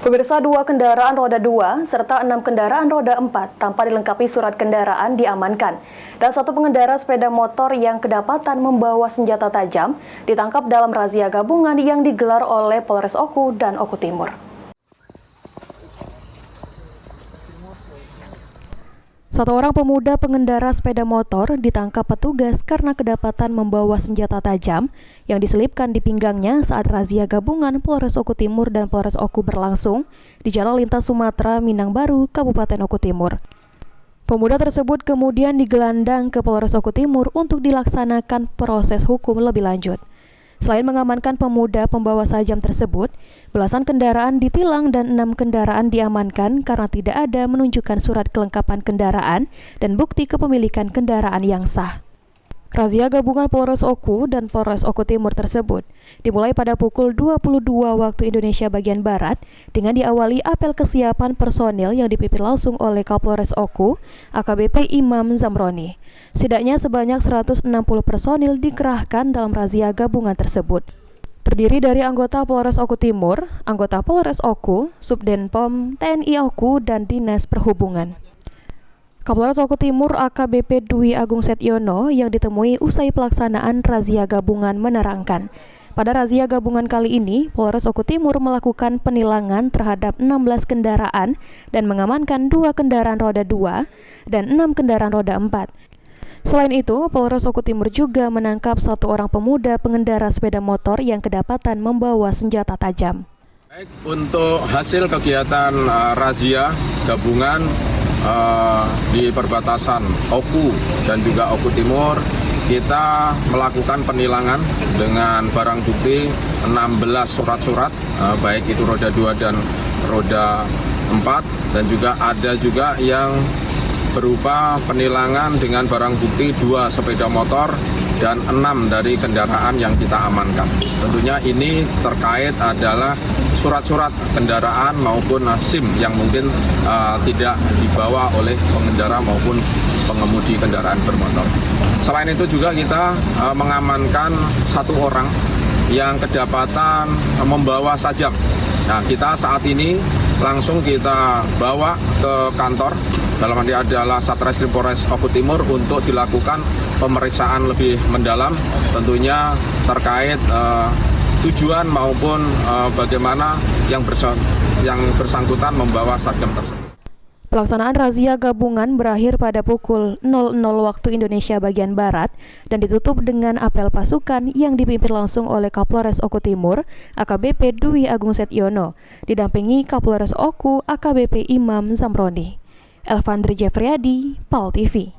Pemirsa, 2 kendaraan roda 2 serta 6 kendaraan roda 4 tanpa dilengkapi surat kendaraan diamankan. Dan 1 pengendara sepeda motor yang kedapatan membawa senjata tajam ditangkap dalam razia gabungan yang digelar oleh Polres Oku dan Oku Timur. 1 orang pemuda pengendara sepeda motor ditangkap petugas karena kedapatan membawa senjata tajam yang diselipkan di pinggangnya saat razia gabungan Polres Oku Timur dan Polres Oku berlangsung di Jalan Lintas Sumatera, Minang Baru, Kabupaten Oku Timur. Pemuda tersebut kemudian digelandang ke Polres Oku Timur untuk dilaksanakan proses hukum lebih lanjut. Selain mengamankan pemuda pembawa sajam tersebut, belasan kendaraan ditilang dan 6 kendaraan diamankan karena tidak ada menunjukkan surat kelengkapan kendaraan dan bukti kepemilikan kendaraan yang sah. Razia gabungan Polres Oku dan Polres Oku Timur tersebut dimulai pada pukul 22 waktu Indonesia bagian Barat dengan diawali apel kesiapan personil yang dipimpin langsung oleh Kapolres Oku, AKBP Imam Zamroni. Setidaknya sebanyak 160 personil dikerahkan dalam razia gabungan tersebut. Terdiri dari anggota Polres Oku Timur, anggota Polres Oku, Subdenpom, TNI Oku, dan Dinas Perhubungan. Kapolres Oku Timur AKBP Dwi Agung Setyono yang ditemui usai pelaksanaan razia gabungan menerangkan, pada razia gabungan kali ini, Polres Oku Timur melakukan penilangan terhadap 16 kendaraan dan mengamankan 2 kendaraan roda 2 dan 6 kendaraan roda 4. Selain itu, Polres Oku Timur juga menangkap 1 orang pemuda pengendara sepeda motor yang kedapatan membawa senjata tajam. Baik, untuk hasil kegiatan razia gabungan di perbatasan Oku dan juga Oku Timur, kita melakukan penilangan dengan barang bukti 16 surat-surat, baik itu roda 2 dan roda 4, dan juga ada juga yang berupa penilangan dengan barang bukti 2 sepeda motor dan 6 dari kendaraan yang kita amankan. Tentunya ini terkait adalah surat-surat kendaraan maupun SIM yang mungkin tidak dibawa oleh pengendara maupun pengemudi kendaraan bermotor. Selain itu juga kita mengamankan 1 orang yang kedapatan membawa sajam. Nah, kita saat ini langsung kita bawa ke kantor, dalam arti adalah Satreskrim Polres Oku Timur, untuk dilakukan pemeriksaan lebih mendalam, tentunya terkait tujuan maupun bagaimana yang bersangkutan membawa sajam tersebut. Pelaksanaan razia gabungan berakhir pada pukul 00 waktu Indonesia bagian Barat dan ditutup dengan apel pasukan yang dipimpin langsung oleh Kapolres Oku Timur, AKBP Dwi Agung Setyono, didampingi Kapolres Oku, AKBP Imam Zamroni. Elvandri Jeffriyadi, PAL TV.